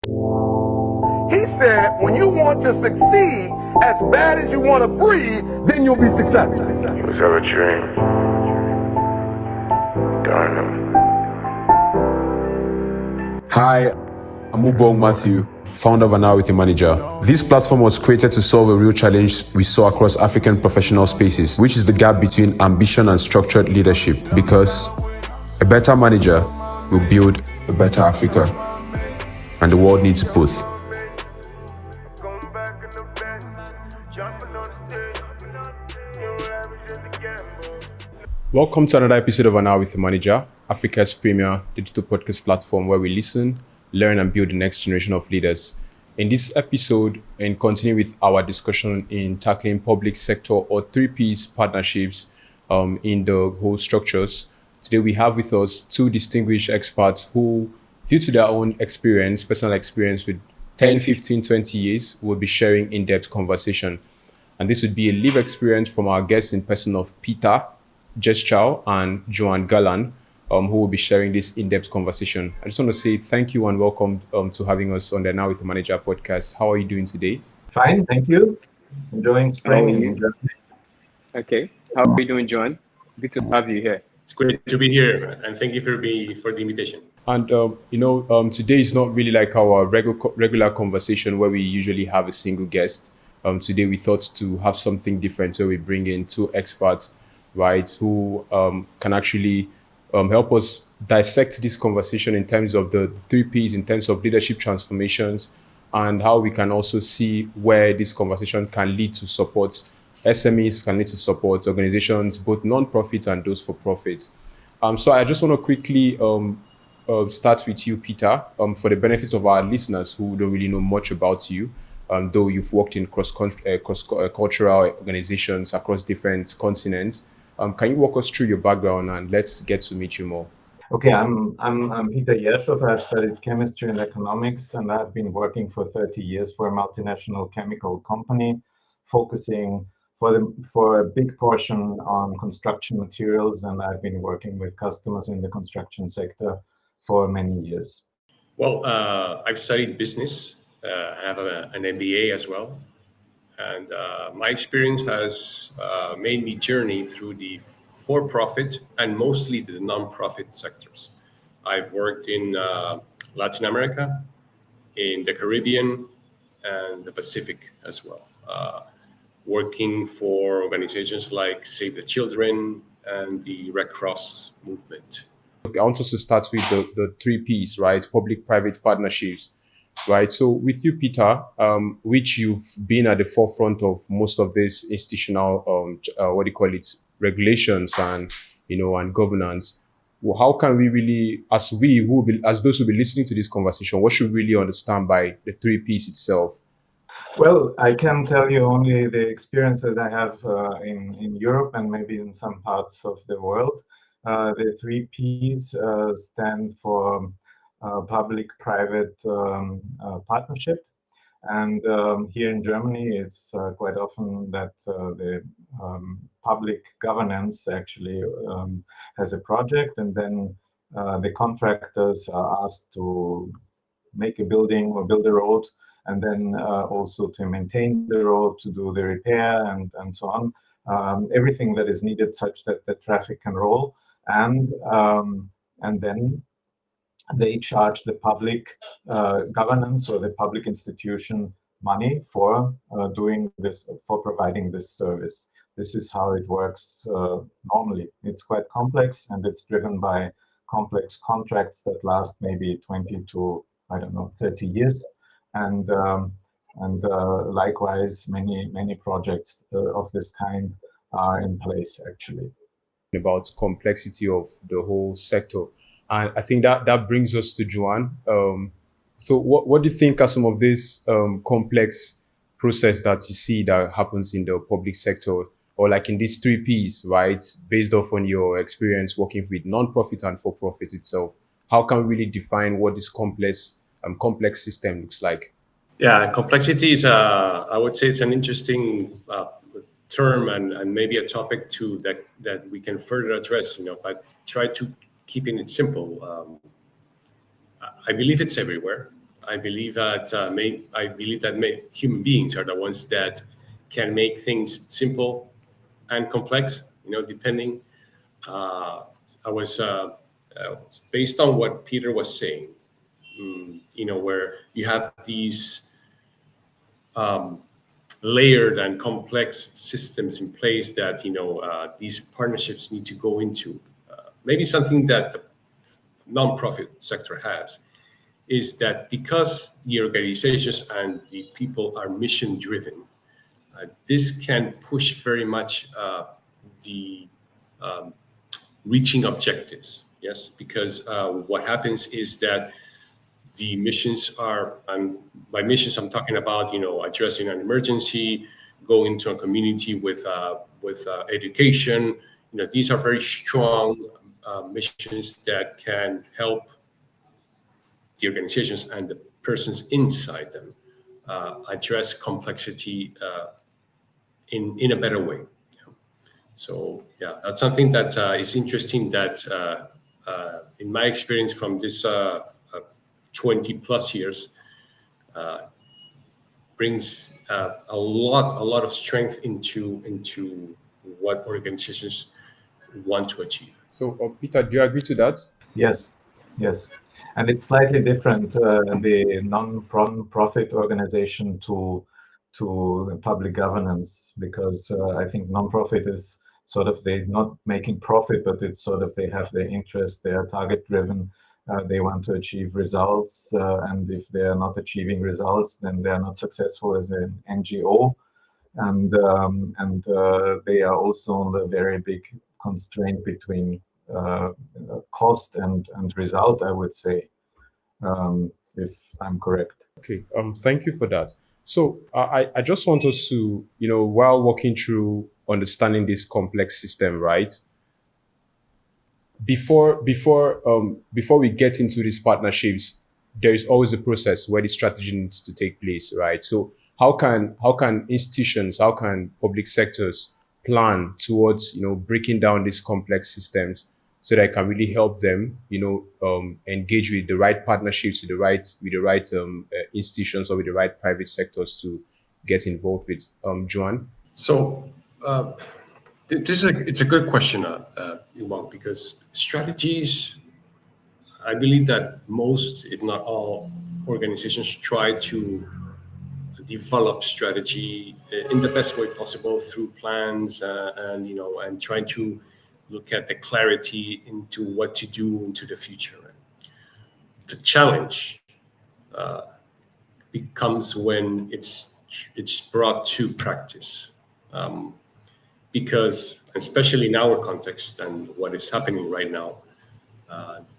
He said, when you want to succeed as bad as you want to breathe, then you'll be successful. Was ever a dream? Darn them. Hi, I'm Ubong Matthew, founder of An Hour with a Manager. This platform was created to solve a real challenge we saw across African professional spaces, which is the gap between ambition and structured leadership. Because a better manager will build a better Africa, and the world needs both. Welcome to another episode of An Hour with a Manager, Africa's premier digital podcast platform where we listen, learn, and build the next generation of leaders. In this episode, and continue with our discussion in tackling public sector or 3Ps partnerships in the whole structures, today we have with us two distinguished experts who, due to their own experience, personal experience with 10, 15, 20 years, will be sharing in-depth conversation. And this would be a live experience from our guests in person of Peter Jeschow and Joan Galland, who will be sharing this in-depth conversation. I just want to say thank you and welcome to having us on the Now with the Manager podcast. How are you doing today? Fine, thank you. Enjoying spring in Germany. Okay. How are you doing, Joan? Good to have you here. It's great to be here, and thank you for the invitation. And today is not really like our regular conversation where we usually have a single guest. Today we thought to have something different, so we bring in two experts, right, who can actually help us dissect this conversation in terms of the 3Ps, in terms of leadership transformations, and how we can also see where this conversation can lead to support SMEs, can lead to support organizations, both non-profit and those for profit. So I just want to quickly start with you, Peter, for the benefit of our listeners who don't really know much about you, though you've worked in cross-cultural organizations across different continents. Can you walk us through your background and let's get to meet you more? Okay, I'm Peter Jeschow. I've studied chemistry and economics, and I've been working for 30 years for a multinational chemical company, focusing for a big portion on construction materials, and I've been working with customers in the construction sector for many years. Well, I've studied business. I have an MBA as well. And my experience has made me journey through the for-profit and mostly the non-profit sectors. I've worked in Latin America, in the Caribbean, and the Pacific as well, working for organizations like Save the Children and the Red Cross movement. I want us to start with the 3Ps, right? Public-private partnerships. Right. So with you, Peter, which you've been at the forefront of most of this institutional, regulations and, and governance. Well, how can we really, as those who be listening to this conversation, what should we really understand by the 3Ps itself? Well, I can tell you only the experience that I have in Europe and maybe in some parts of the world. The 3Ps stand for public-private partnership. And here in Germany, it's quite often that the public governance actually has a project, and then the contractors are asked to make a building or build a road, and then also to maintain the road, to do the repair and so on. Everything that is needed such that the traffic can roll. And then they charge the public governance or the public institution money for doing this, for providing this service. This is how it works normally. It's quite complex, and it's driven by complex contracts that last maybe 20 to 30 years, and likewise many projects of this kind are in place actually. About complexity of the whole sector. And I think that brings us to Joan. So what do you think are some of these complex process that you see that happens in the public sector, or like in these 3Ps, right? Based off on your experience working with non-profit and for-profit itself, how can we really define what this complex system looks like? Yeah, complexity is I would say it's an interesting term and maybe a topic too that we can further address, but try to keeping it simple. I believe it's everywhere. I believe that human beings are the ones that can make things simple and complex. Depending. I was based on what Peter was saying. Where you have these layered and complex systems in place that these partnerships need to go into. Maybe something that the nonprofit sector has is that because the organizations and the people are mission driven, this can push very much the reaching objectives. Yes, because what happens is that the missions are, and by missions I'm talking about, addressing an emergency, going to a community with education. These are very strong missions that can help the organizations and the persons inside them address complexity in a better way. So yeah, that's something that is interesting. That in my experience from this 20 plus years, brings a lot of strength into what organizations want to achieve. So, Peter, do you agree to that? Yes, and it's slightly different, the non-profit organization to public governance, because I think non-profit is sort of, they're not making profit, but it's sort of, they have their interest, they are target driven, they want to achieve results, and if they are not achieving results, then they are not successful as an NGO, and they are also on the very big constraint between cost and result, I would say, if I'm correct. Okay, thank you for that. So I just want us to, while walking through understanding this complex system, right? Before we get into these partnerships, there is always a process where the strategy needs to take place, right? So how can institutions, how can public sectors plan towards breaking down these complex systems so that I can really help them, engage with the right partnerships, with the right institutions or with the right private sectors to get involved with. Joan? So it's a good question, Iwan, because strategies, I believe that most, if not all, organizations try to develop strategy in the best way possible through plans and try to look at the clarity into what to do into the future. The challenge becomes when it's brought to practice, because especially in our context and what is happening right now,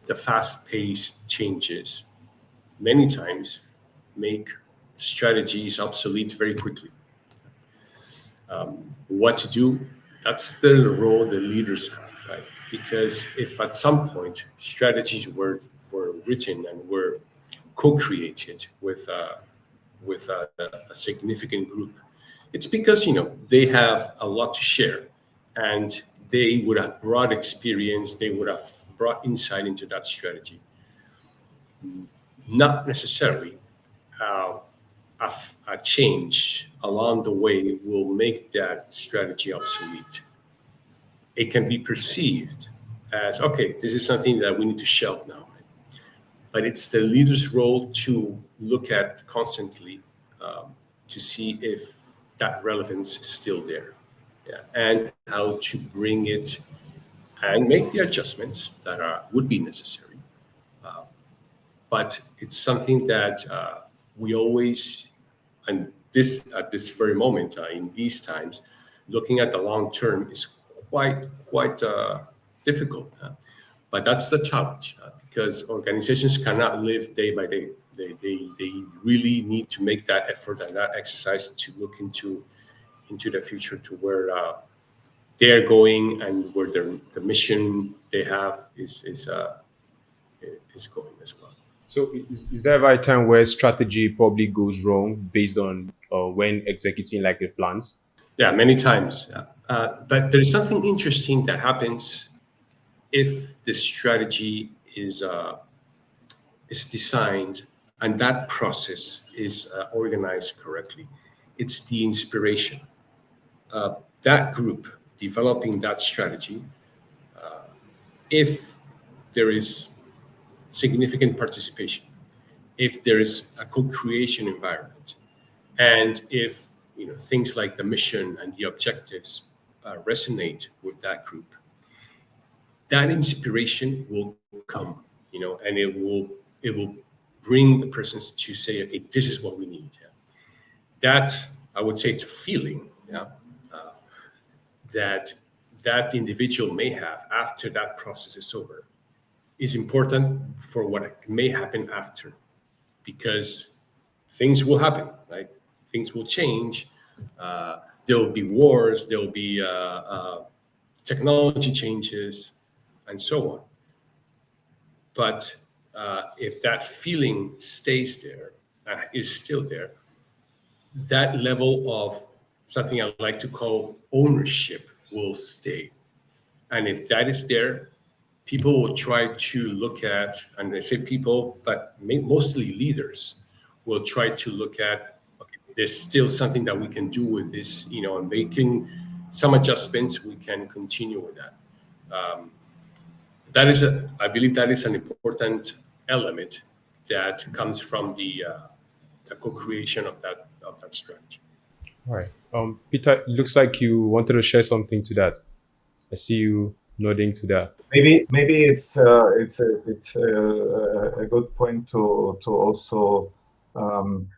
the fast-paced changes many times make strategies obsolete very quickly. What to do? That's still the role the leaders have, right? Because if at some point strategies were written and were co-created with a significant group, it's because they have a lot to share, and they would have brought experience, they would have brought insight into that strategy. Not necessarily a change along the way will make that strategy obsolete. It can be perceived as, okay, this is something that we need to shelve now. But it's the leader's role to look at constantly to see if that relevance is still there, and how to bring it and make the adjustments that would be necessary. But it's something that we always, and at this very moment in these times, looking at the long term is quite difficult. But that's the challenge, because organizations cannot live day by day. They really need to make that effort and that exercise to look into the future, to where they're going and where the mission they have is going as well. So is there ever a time where strategy probably goes wrong based on when executing like the plans? Yeah, many times. But there's something interesting that happens if the strategy is designed and that process is organized correctly. It's the inspiration. That group developing that strategy, if there is significant participation, if there is a co-creation environment, and if things like the mission and the objectives resonate with that group, that inspiration will come, and it will bring the persons to say, okay, this is what we need. Yeah. That, I would say, it's a feeling, yeah, that that individual may have after that process is over is important for what may happen after, because things will happen, right? Things will change. There will be wars. There will be technology changes, and so on. But if that feeling stays there, is still there, that level of something I like to call ownership will stay. And if that is there, people will try to look at, and I say people, but mostly leaders will try to look at, okay, there's still something that we can do with this, and making some adjustments, we can continue with that. I believe that is an important element that comes from the co-creation of that strategy. All right. Peter, it looks like you wanted to share something to that. I see you nodding to that. Maybe it's a good point to also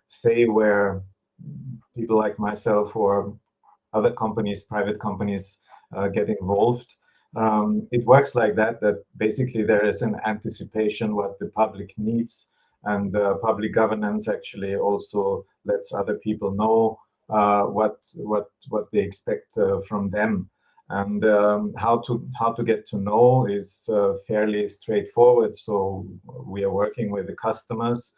say where people like myself or other companies, private companies, get involved. It works like that basically there is an anticipation what the public needs, and public governance actually also lets other people know what they expect from them. And how to get to know is fairly straightforward. So we are working with the customers,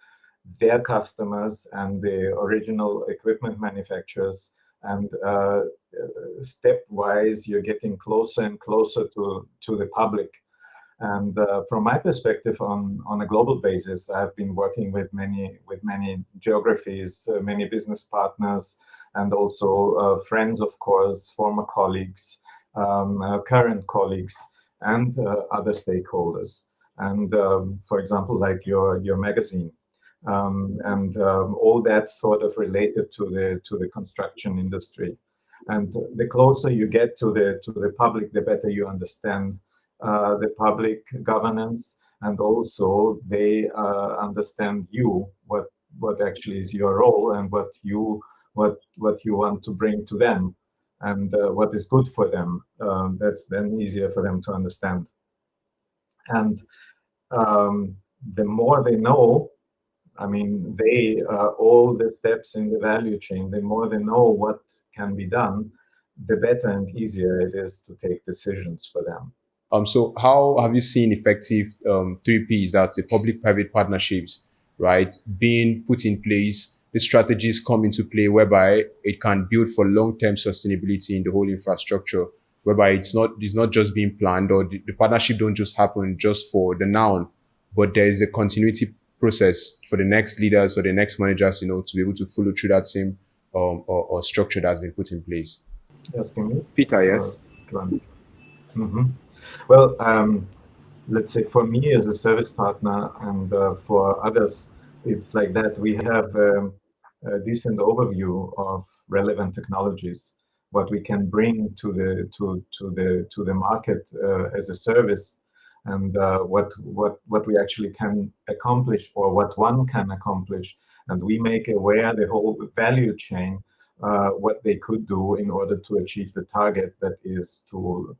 their customers, and the original equipment manufacturers. And stepwise, you're getting closer and closer to the public. And from my perspective, on a global basis, I've been working with many geographies, many business partners, and also friends, of course, former colleagues, current colleagues, and other stakeholders. And for example, like your magazine, and all that sort of related to the construction industry. And the closer you get to the public, the better you understand the public governance, and also they understand you, what actually is your role, and what you want to bring to them, and what is good for them. That's then easier for them to understand. And the more they know, I mean, all the steps in the value chain, the more they know what can be done, the better and easier it is to take decisions for them. So how have you seen effective 3Ps, that's the public-private partnerships, right, being put in place? The strategies come into play whereby it can build for long-term sustainability in the whole infrastructure, whereby it's not just being planned, or the partnership don't just happen just for the now, but there is a continuity process for the next leaders or the next managers, to be able to follow through that same or structure that's been put in place. Asking me? Peter, yes. Well, let's say for me as a service partner, and for others, it's like that. We have a decent overview of relevant technologies, what we can bring to the market as a service, and what we actually can accomplish, or what one can accomplish. And we make aware the whole value chain, what they could do in order to achieve the target, that is to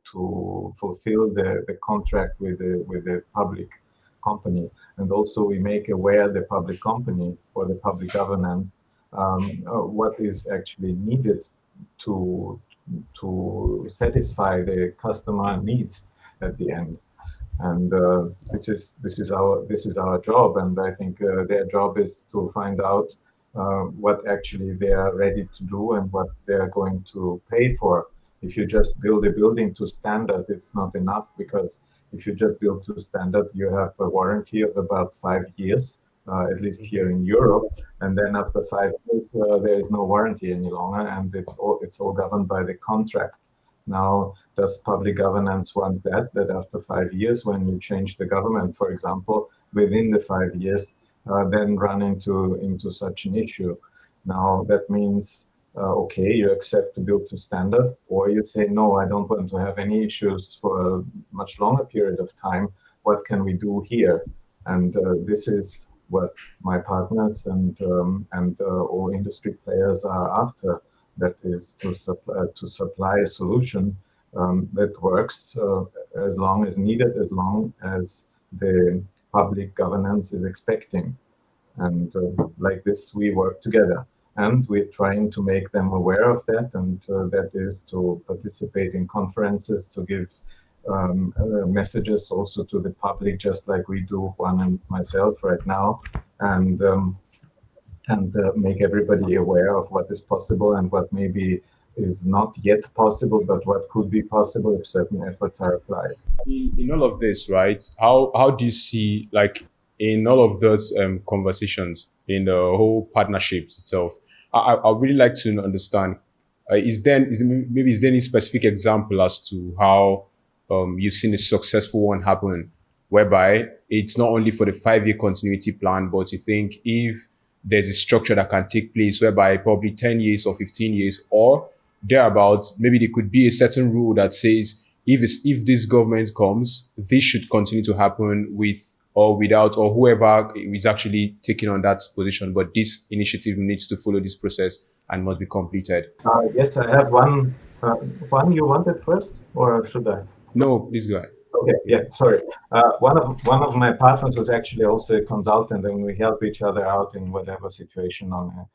fulfill the contract with the public company. And also we make aware the public company or the public governance what is actually needed to satisfy the customer needs at the end. And this is our job, and I think their job is to find out what actually they are ready to do and what they are going to pay for. If you just build a building to standard, it's not enough, because if you just build to standard, you have a warranty of about 5 years, at least here in Europe. And then after 5 years, there is no warranty any longer, and it's all governed by the contract. Now, does public governance want that after 5 years, when you change the government, for example, within the 5 years, then run into such an issue? Now, that means, okay, you accept to build to standard, or you say, no, I don't want to have any issues for a much longer period of time. What can we do here? And this is what my partners and all industry players are after. That is to supply a solution that works as long as needed, as long as the public governance is expecting. And like this, we work together. And we're trying to make them aware of that, and that is to participate in conferences, to give messages also to the public, just like we do, Juan and myself right now, and make everybody aware of what is possible and what maybe is not yet possible, but what could be possible if certain efforts are applied. In all of this, right? How do you see, like, in all of those conversations, in the whole partnerships itself? I really like to understand. Is there any specific example as to how you've seen a successful one happen, whereby it's not only for the 5-year continuity plan, but you think if there's a structure that can take place whereby probably 10 years or 15 years or thereabouts, maybe there could be a certain rule that says if this government comes, this should continue to happen with or without, or whoever is actually taking on that position, but this initiative needs to follow this process and must be completed. Yes, I have one. One you wanted first, or should I? No, please go ahead. Okay, yeah, sorry. One of my partners was actually also a consultant, and we help each other out in whatever situation on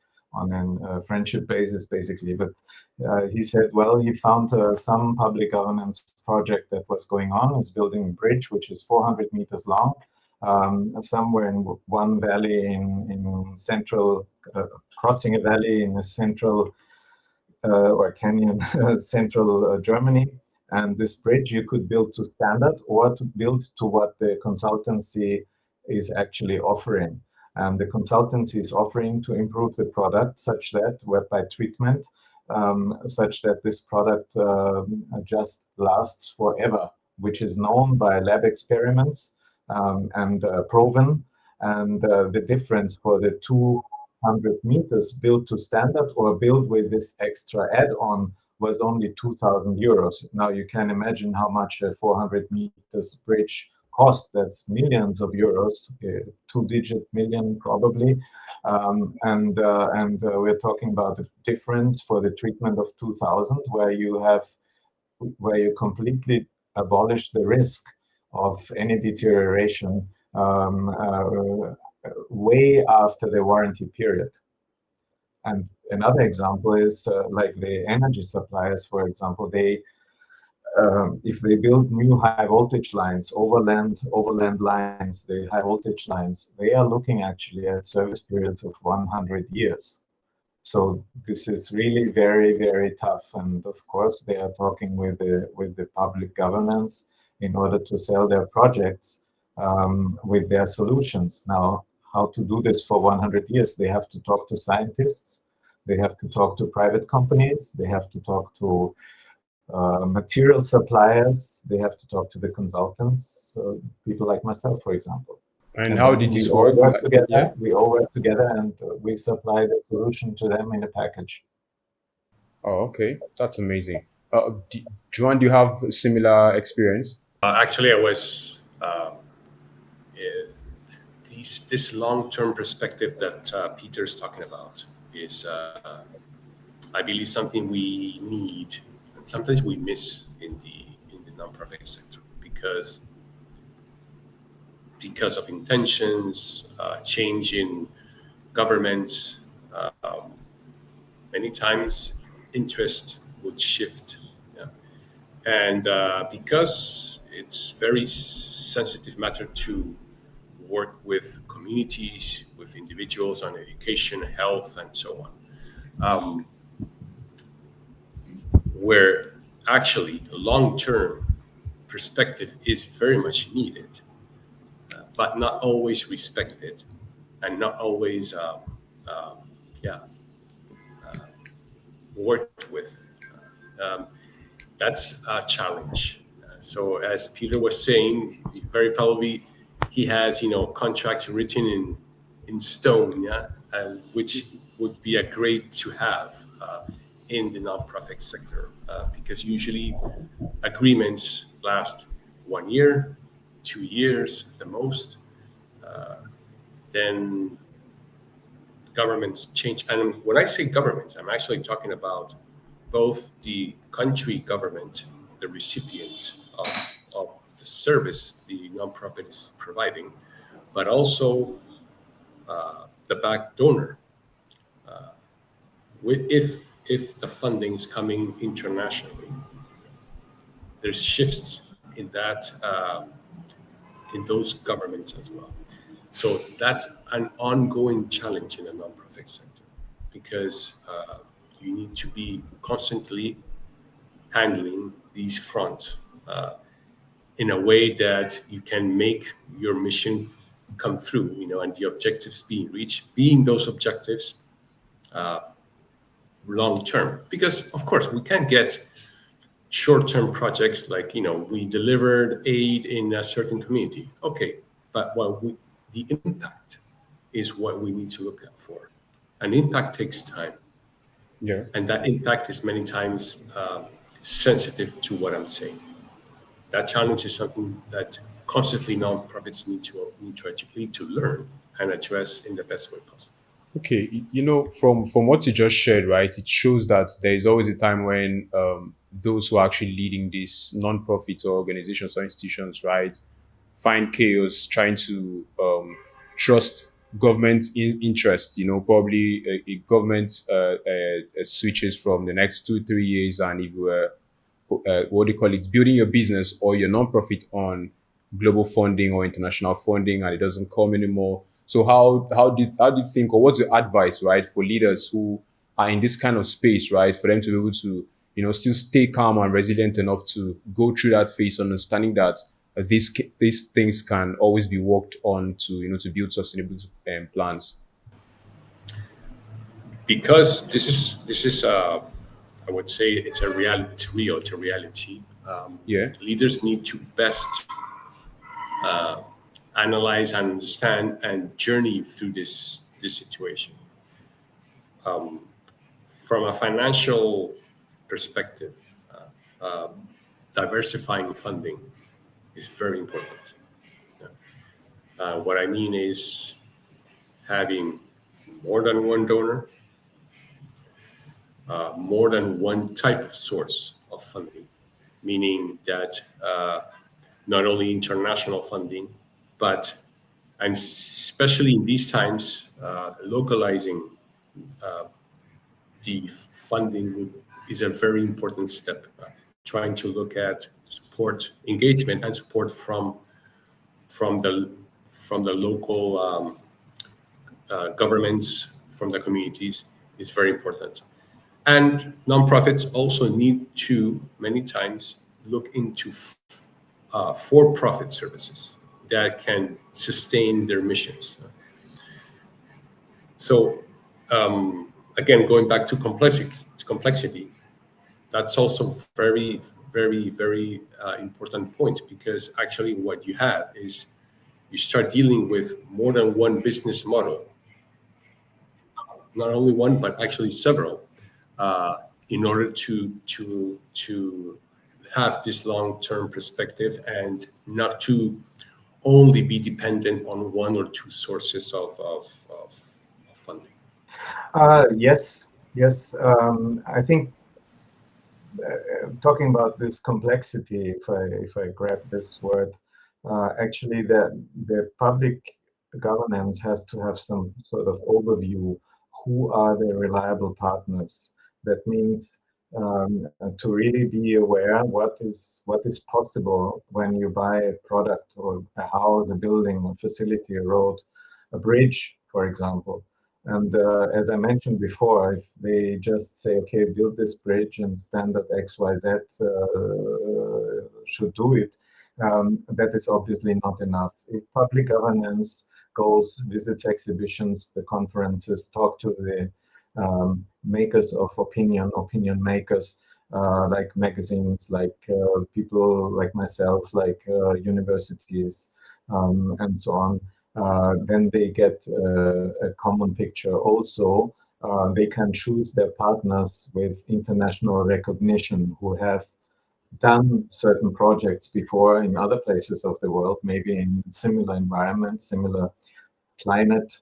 a friendship basis, basically. But he said, well, he found some public governance project that was going on. It's building a bridge which is 400 meters long, somewhere in one valley in central, crossing a valley in a central or canyon, central Germany. And this bridge you could build to standard or to build to what the consultancy is actually offering. And the consultancy is offering to improve the product such that, by treatment, such that this product just lasts forever, which is known by lab experiments and proven. And the difference for the 200 meters built to standard or built with this extra add-on was only 2,000 euros. Now you can imagine how much a 400 meters bridge cost. That's millions of euros, 2-digit million probably. And we're talking about the difference for the treatment of 2,000, where you completely abolish the risk of any deterioration way after the warranty period. And another example is like the energy suppliers, for example, if they build new high voltage lines, overland lines, the high voltage lines, they are looking actually at service periods of 100 years. So this is really very, very tough. And of course, they are talking with the public governance in order to sell their projects with their solutions. Now, how to do this for 100 years? They have to talk to scientists, they have to talk to private companies, they have to talk to material suppliers, they have to talk to the consultants, people like myself, for example. And how did this work? Together, Yeah. We all work together, and we supply the solution to them in a package. Oh, okay. That's amazing. Joan, do you have a similar experience? Actually, I was this long-term perspective that Peter's talking about is, I believe, something we need and sometimes we miss in the nonprofit sector because of intentions, change in governments. Many times, interest would shift, yeah? And because it's very sensitive matter to work with communities, with individuals on education, health, and so on, where actually a long-term perspective is very much needed, but not always respected and not always yeah, worked with. Um, that's a challenge. So as Peter was saying, very probably he has contracts written in stone, yeah, which would be a great to have in the nonprofit sector because usually agreements last 1 year, 2 years at the most. Then governments change, and when I say governments, I'm actually talking about both the country government, the recipient of the service the nonprofit is providing, but also the back donor. If the funding is coming internationally, there's shifts in that in those governments as well. So that's an ongoing challenge in the nonprofit sector because you need to be constantly handling these fronts in a way that you can make your mission come through, and the objectives being reached, being those objectives long term. Because of course we can't get short-term projects like we delivered aid in a certain community. Okay, but the impact is what we need to look at for, and impact takes time. Yeah. And that impact is many times sensitive to what I'm saying. That challenge is something that constantly nonprofits need to educate, to learn, and address in the best way possible. Okay, from what you just shared, right, it shows that there is always a time when those who are actually leading these non-profits or organizations or institutions, right, find chaos trying to trust government interest. Probably a government switches from the next 2-3 years, and if you were what do you call it, building your business or your non-profit on global funding or international funding, and it doesn't come anymore. So how do you think, or what's your advice, right, for leaders who are in this kind of space, right, for them to be able to, still stay calm and resilient enough to go through that phase, understanding that these things can always be worked on to, to build sustainable plans? Because this is I would say it's a reality. It's real. It's a reality. Yeah. Leaders need to best analyze and understand and journey through this situation. From a financial perspective, diversifying funding is very important. What I mean is having more than one donor, more than one type of source of funding, meaning that not only international funding, but, and especially in these times, localizing the funding is a very important step. Trying to look at support, engagement, and support from the local governments, from the communities is very important. And nonprofits also need to many times look into for-profit services that can sustain their missions. So again, going back to complexity, that's also very, very, very important point, because actually what you have is you start dealing with more than one business model, not only one, but actually several, in order to have this long-term perspective and not to only be dependent on one or two sources of funding. Yes. I think talking about this complexity, if I grab this word, actually the public governance has to have some sort of overview. Who are the reliable partners? That means to really be aware what is possible when you buy a product or a house, a building, a facility, a road, a bridge, for example. And as I mentioned before, if they just say, okay, build this bridge and standard XYZ should do it, that is obviously not enough. If public governance goes, visits exhibitions, the conferences, talk to the makers of opinion makers, like magazines, like people like myself, like universities, and so on. Then they get a common picture. Also, they can choose their partners with international recognition who have done certain projects before in other places of the world, maybe in similar environment, similar climate,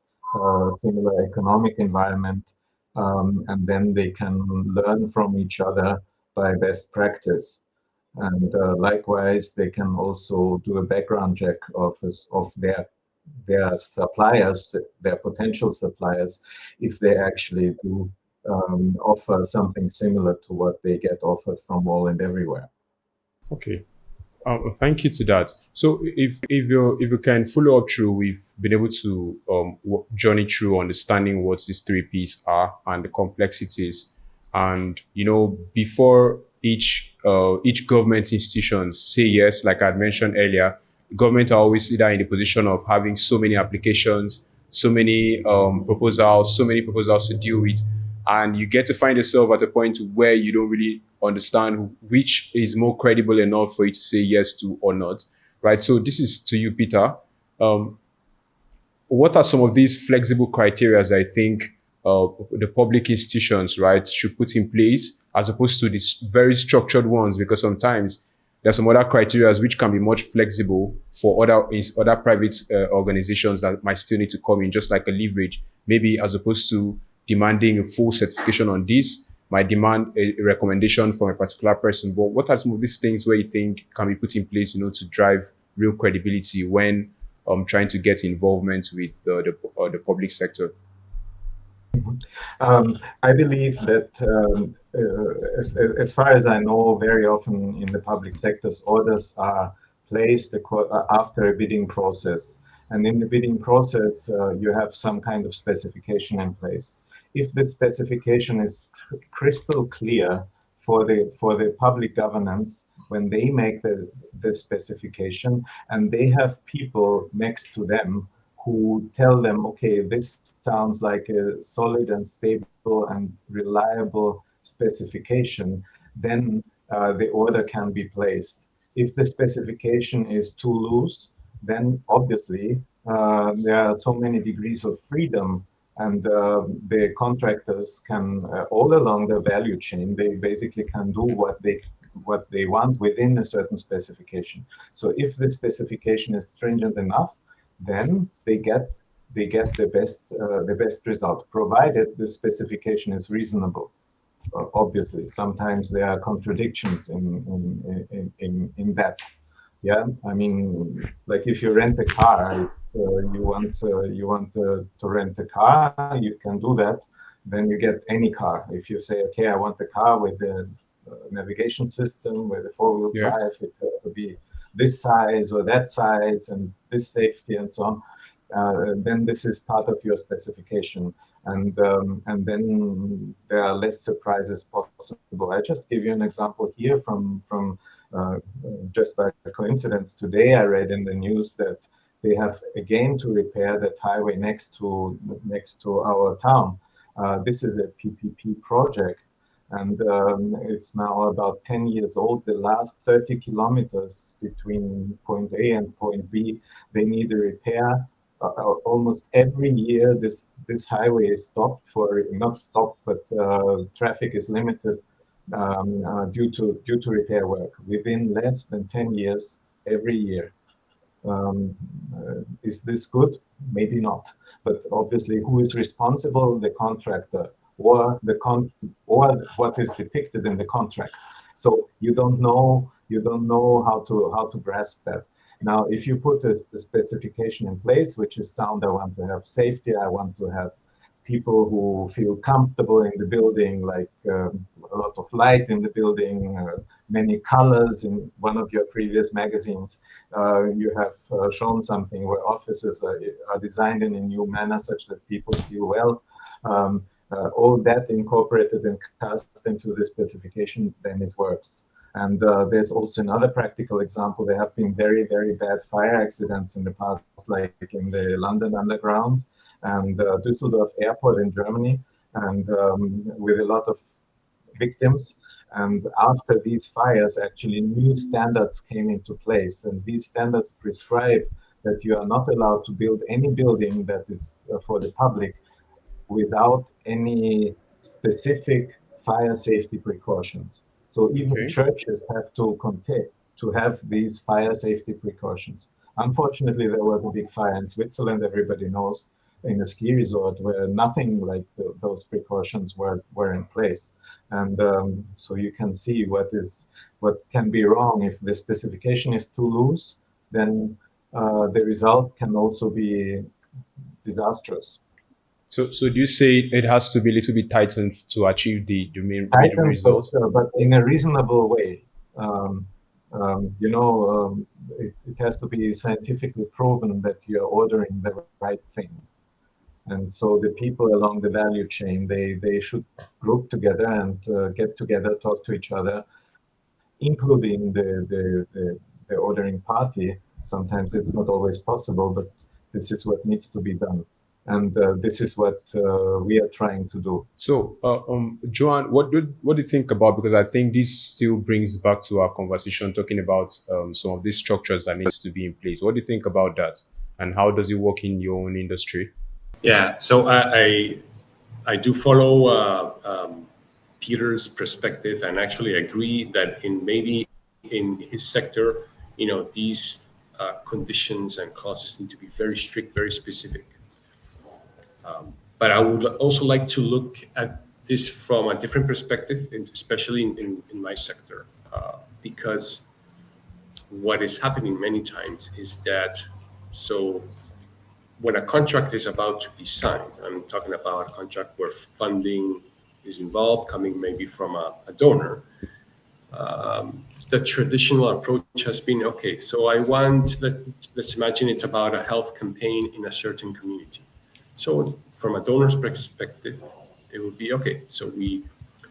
similar economic environment, and then they can learn from each other by best practice. And likewise, they can also do a background check of their suppliers, their potential suppliers, if they actually do offer something similar to what they get offered from all and everywhere. Okay. Thank you to that. So if you can follow up through, we've been able to journey through understanding what these three P's are and the complexities. And before each government institution say yes, like I mentioned earlier, government are always either in the position of having so many applications, so many proposals to deal with, and you get to find yourself at a point where you don't really understand which is more credible enough for you to say yes to or not, right? So this is to you, Peter. What are some of these flexible criteria I think the public institutions, right, should put in place as opposed to these very structured ones? Because sometimes there's some other criteria which can be much flexible for other private organizations that might still need to come in, just like a leverage, maybe as opposed to demanding a full certification on this, might demand a recommendation from a particular person. But what are some of these things where you think can be put in place, to drive real credibility when trying to get involvement with the public sector? I believe that as far as I know, very often in the public sectors, orders are placed after a bidding process. And in the bidding process, you have some kind of specification in place. If the specification is crystal clear for the public governance, when they make the specification and they have people next to them who tell them, okay, this sounds like a solid and stable and reliable specification, then the order can be placed. If the specification is too loose, then obviously there are so many degrees of freedom, and the contractors can, all along the value chain, they basically can do what they want within a certain specification. So if the specification is stringent enough, then they get the best result, provided the specification is reasonable. Obviously, sometimes there are contradictions in that. Yeah, I mean, like if you rent a car, it's you want to rent a car, you can do that. Then you get any car. If you say, okay, I want a car with the navigation system, with a four-wheel drive, it will be this size or that size and this safety and so on, then this is part of your specification, and then there are less surprises possible. I just give you an example here from just by coincidence. Today I read in the news that they have again to repair that highway next to our town. This is a PPP project. And it's now about 10 years old. The last 30 kilometers between point A and point B, they need a repair. Almost every year, this highway is stopped not stopped, but traffic is limited due to repair work. Within less than 10 years, every year. Is this good? Maybe not. But obviously, who is responsible? The contractor. Or what is depicted in the contract. So you don't know how to grasp that. Now, if you put a specification in place, which is sound, I want to have safety, I want to have people who feel comfortable in the building, like a lot of light in the building, many colors. In one of your previous magazines, you have shown something where offices are designed in a new manner such that people feel well. All that incorporated and cast into the specification, then it works. And there's also another practical example. There have been very, very bad fire accidents in the past, like in the London Underground and Düsseldorf Airport in Germany, and with a lot of victims. And after these fires, actually new standards came into place. And these standards prescribe that you are not allowed to build any building that is for the public without any specific fire safety precautions. So even Okay. churches have to have these fire safety precautions. Unfortunately, there was a big fire in Switzerland, everybody knows, in a ski resort where nothing like those precautions were in place. And so you can see what can be wrong if the specification is too loose, then the result can also be disastrous. So do you say it has to be a little bit tightened to achieve the main Tightened, results? but in a reasonable way. It has to be scientifically proven that you're ordering the right thing. And so the people along the value chain, they should group together and get together, talk to each other, including the ordering party. Sometimes it's not always possible, but this is what needs to be done. And this is what we are trying to do. So, Joan, what do you think about? Because I think this still brings back to our conversation talking about some of these structures that needs to be in place. What do you think about that, and how does it work in your own industry? Yeah, so I do follow Peter's perspective and actually agree that maybe in his sector, these conditions and clauses need to be very strict, very specific. But I would also like to look at this from a different perspective, especially in my sector, because what is happening many times is that, so when a contract is about to be signed, I'm talking about a contract where funding is involved, coming maybe from a donor. The traditional approach has been, okay, so let's imagine it's about a health campaign in a certain community. So from a donor's perspective, it would be, okay, so we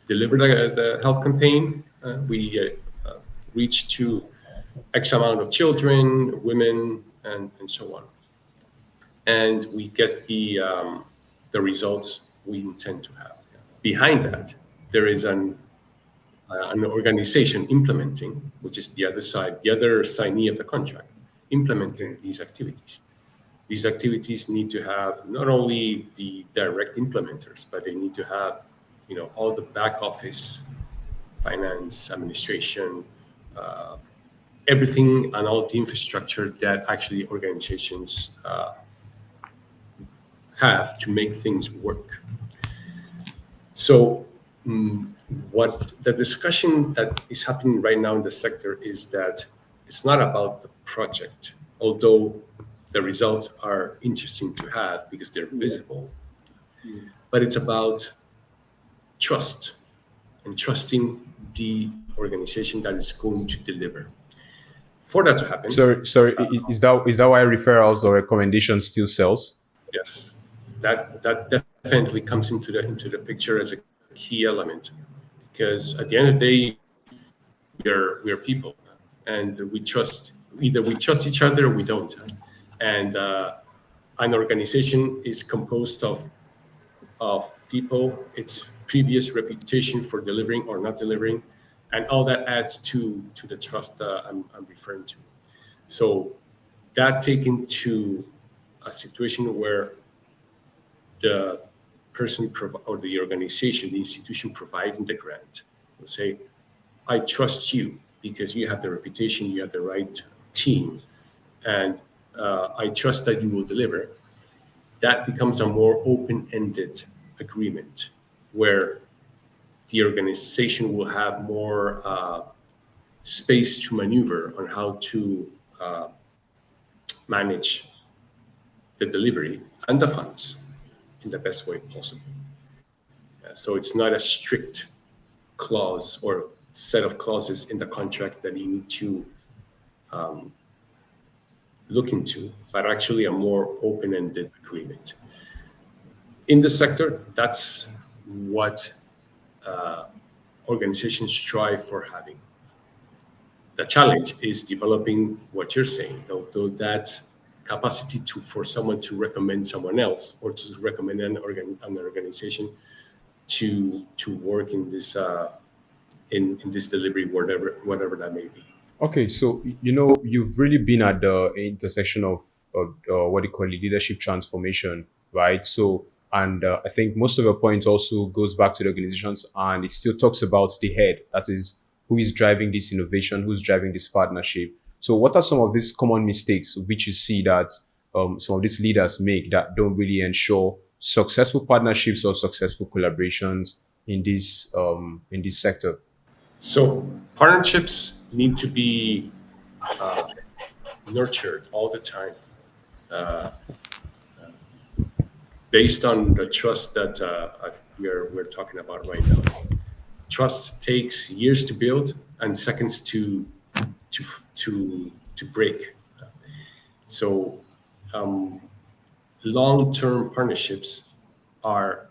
deliver the health campaign, we reach to X amount of children, women, and so on. And we get the results we intend to have. Behind that, there is an organization implementing, which is the other side, the other signee of the contract, implementing these activities. These activities need to have not only the direct implementers, but they need to have, all the back office, finance, administration, everything and all the infrastructure that actually organizations have to make things work. So what the discussion that is happening right now in the sector is that it's not about the project, although the results are interesting to have because they're visible, but it's about trust and trusting the organization that is going to deliver. For that to happen, Sorry, is that why referrals or recommendations still sells? yes, that definitely comes into the picture as a key element, because at the end of the day, we are people, and we trust each other or we don't. And an organization is composed of people, its previous reputation for delivering or not delivering, and all that adds to the trust I'm referring to. So that taken to a situation where the person or the organization, the institution providing the grant will say, I trust you because you have the reputation, you have the right team, and I trust that you will deliver. That becomes a more open-ended agreement where the organization will have more space to maneuver on how to manage the delivery and the funds in the best way possible. So it's not a strict clause or set of clauses in the contract that you need to look into, but actually a more open-ended agreement. In the sector, that's what organizations strive for having. The challenge is developing what you're saying, though that capacity for someone to recommend someone else or to recommend an organization to work in this in this delivery, whatever that may be. Okay, so you've really been at the intersection of what you call leadership transformation, right? So, and I think most of your point also goes back to the organizations, and it still talks about the head. That is, who is driving this innovation, who's driving this partnership. So, what are some of these common mistakes which you see that some of these leaders make that don't really ensure successful partnerships or successful collaborations in this sector? So partnerships need to be nurtured all the time, based on the trust that we're talking about right now. Trust takes years to build and seconds to break. So long-term partnerships are,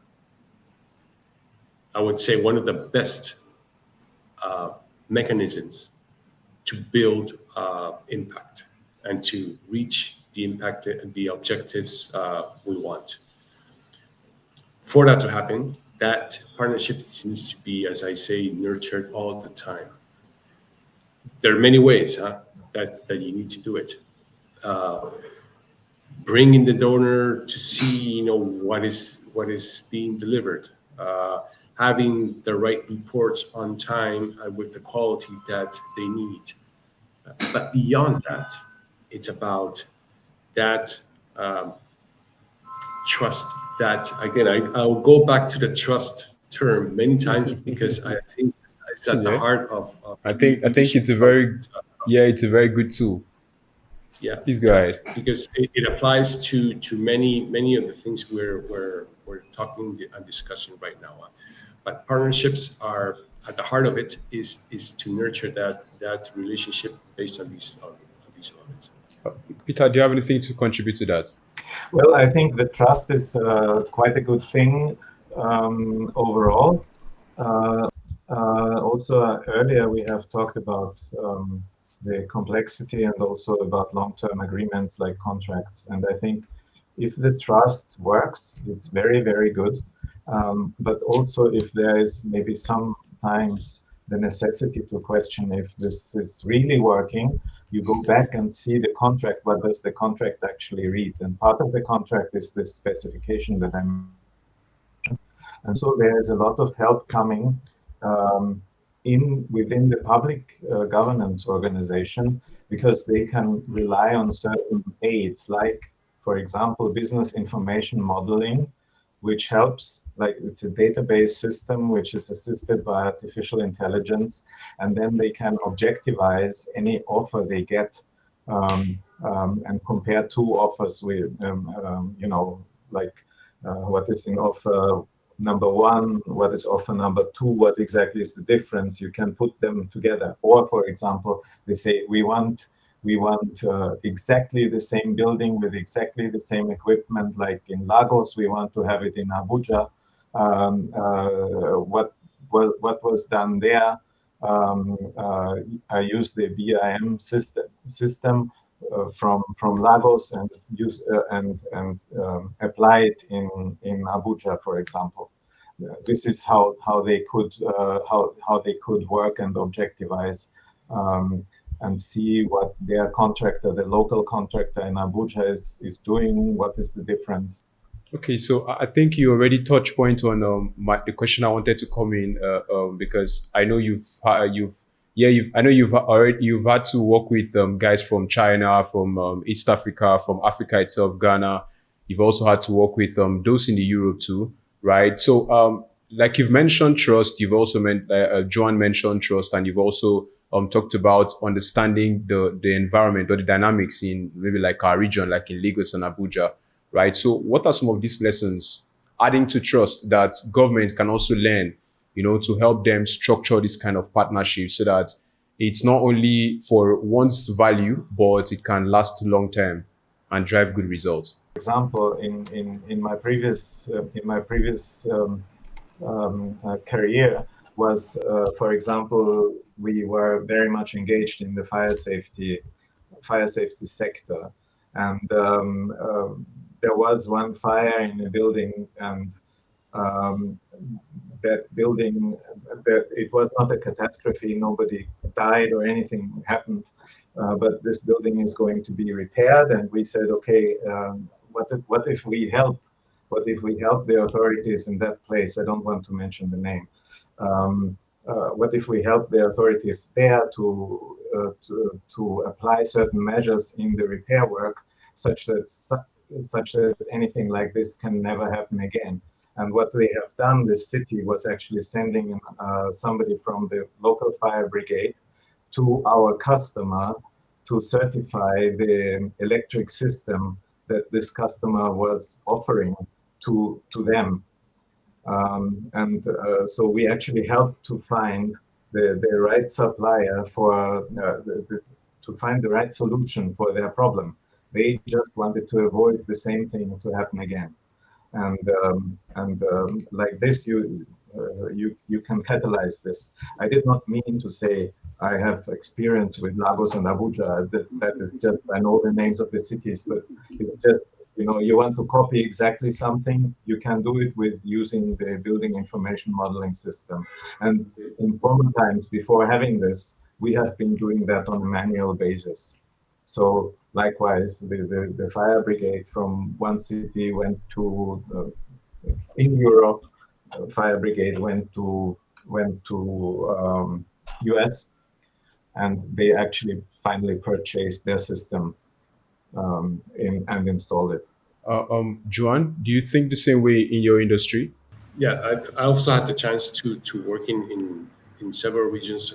I would say, one of the best mechanisms to build impact and to reach the objectives we want. For that to happen, that partnership needs to be, as I say, nurtured all the time. There are many ways that you need to do it. Bringing the donor to see, what is being delivered. Having the right reports on time and with the quality that they need. But beyond that, it's about that trust. That, again, I'll go back to the trust term many times because I think it's at the heart of I think it's a very good tool. Yeah, please go ahead. Because it applies to many of the things we're talking and discussing right now. But partnerships are at the heart of it is to nurture that relationship based on these elements. Peter, do you have anything to contribute to that? Well, I think the trust is quite a good thing overall. Also, earlier we have talked about the complexity and also about long-term agreements like contracts. And I think if the trust works, it's very, very good. But also if there is maybe sometimes the necessity to question if this is really working, you go back and see the contract. What does the contract actually read? And part of the contract is this specification that I'm. And so there is a lot of help coming within the public governance organization, because they can rely on certain aids, like, for example, business information modeling, which helps, like it's a database system which is assisted by artificial intelligence, and then they can objectivize any offer they get and compare two offers with, what is in offer number one, what is offer number two, what exactly is the difference. You can put them together. Or, for example, they say, we want exactly the same building with exactly the same equipment, like in Lagos. We want to have it in Abuja. What was done there? I use the BIM system from Lagos and use and apply it in Abuja, for example. This is how they could work and objectivize. And see what their contractor, the local contractor in Abuja is doing, what is the difference. Okay, so I think you already touched point on the question I wanted to come in because I know you've had to work with guys from China, from East Africa, from Africa itself, Ghana. You've also had to work with those in the Europe too, right? So like you've mentioned trust, you've also Joan mentioned trust, and you've also talked about understanding the environment or the dynamics in maybe like our region, like in Lagos and Abuja, right? So what are some of these lessons adding to trust that government can also learn, to help them structure this kind of partnership so that it's not only for one's value, but it can last long term and drive good results? For example, in my previous career, was, for example, we were very much engaged in the fire safety sector, and there was one fire in a building, and um, that building, that it was not a catastrophe, nobody died or anything happened, but this building is going to be repaired, and we said, okay, what if we help? What if we help the authorities in that place? I don't want to mention the name. What if we help the authorities there to apply certain measures in the repair work, such that anything like this can never happen again? And what they have done, this city was actually sending somebody from the local fire brigade to our customer to certify the electric system that this customer was offering to them. So we actually helped to find the right supplier to find the right solution for their problem. They just wanted to avoid the same thing to happen again. And like this, you can catalyze this. I did not mean to say I have experience with Lagos and Abuja. That is just, I know the names of the cities, but it's just, you want to copy exactly something, you can do it with using the building information modeling system. And in former times, before having this, we have been doing that on a manual basis. So likewise, the fire brigade from one city went to, in Europe, fire brigade went to US, and they actually finally purchased their system and installed it. Joan, do you think the same way in your industry? Yeah, I also had the chance to work in several regions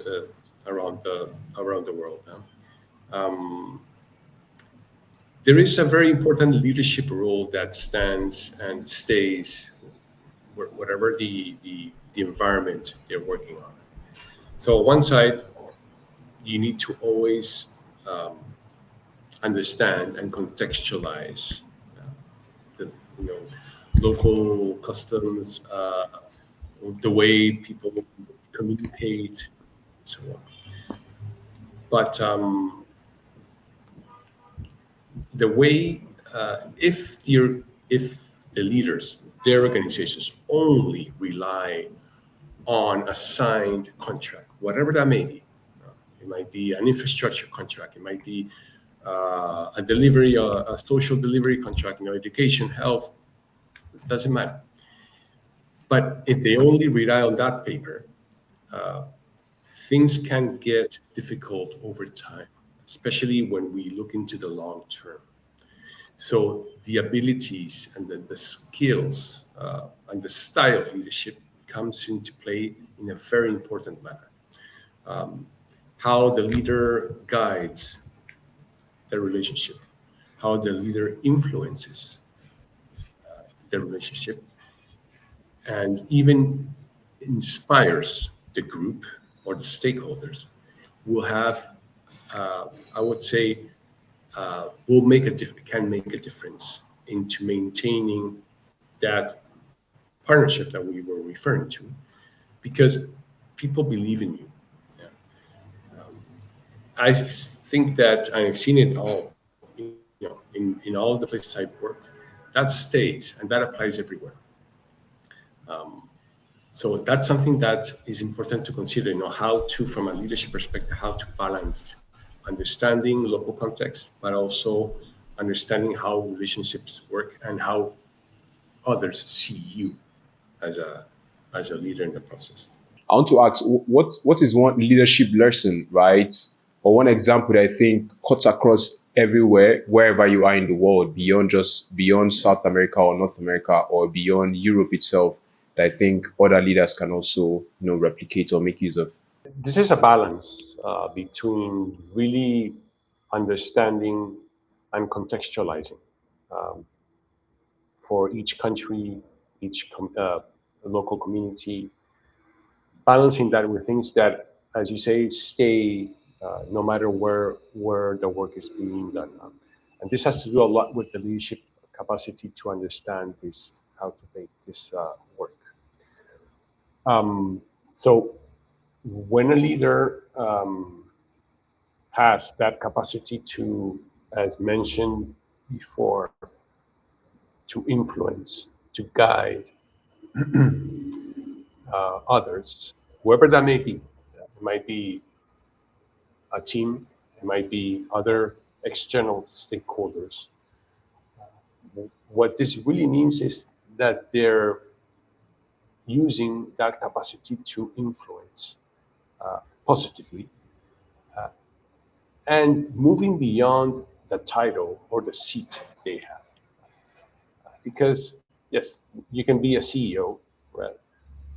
around the world. There is a very important leadership role that stands and stays whatever the environment they're working on. So on one side, you need to always understand and contextualize the local customs, the way people communicate, so on. But the way, if the leaders, their organizations only rely on a signed contract, whatever that may be, it might be an infrastructure contract, it might be a delivery, a social delivery contract, education, health, it doesn't matter. But if they only rely on that paper, things can get difficult over time, especially when we look into the long term. So the abilities and the skills and the style of leadership comes into play in a very important manner. How the leader guides the relationship, how the leader influences the relationship, and even inspires the group or the stakeholders will have, I would say, can make a difference into maintaining that partnership that we were referring to, because people believe in you. I think that I've seen it all, in all the places I've worked. That stays, and that applies everywhere. So that's something that is important to consider. How to, from a leadership perspective, how to balance understanding local context, but also understanding how relationships work and how others see you as a leader in the process. I want to ask, what is one leadership lesson, right? Or one example that I think cuts across everywhere, wherever you are in the world, beyond South America or North America or beyond Europe itself, that I think other leaders can also, replicate or make use of? This is a balance between really understanding and contextualizing for each country, each local community, balancing that with things that, as you say, stay no matter where the work is being done. And this has to do a lot with the leadership capacity to understand this, how to make this work. So when a leader has that capacity to, as mentioned before, to influence, to guide others, whoever that may be, it might be a team, it might be other external stakeholders. What this really means is that they're using that capacity to influence positively and moving beyond the title or the seat they have. Because, yes, you can be a CEO, right?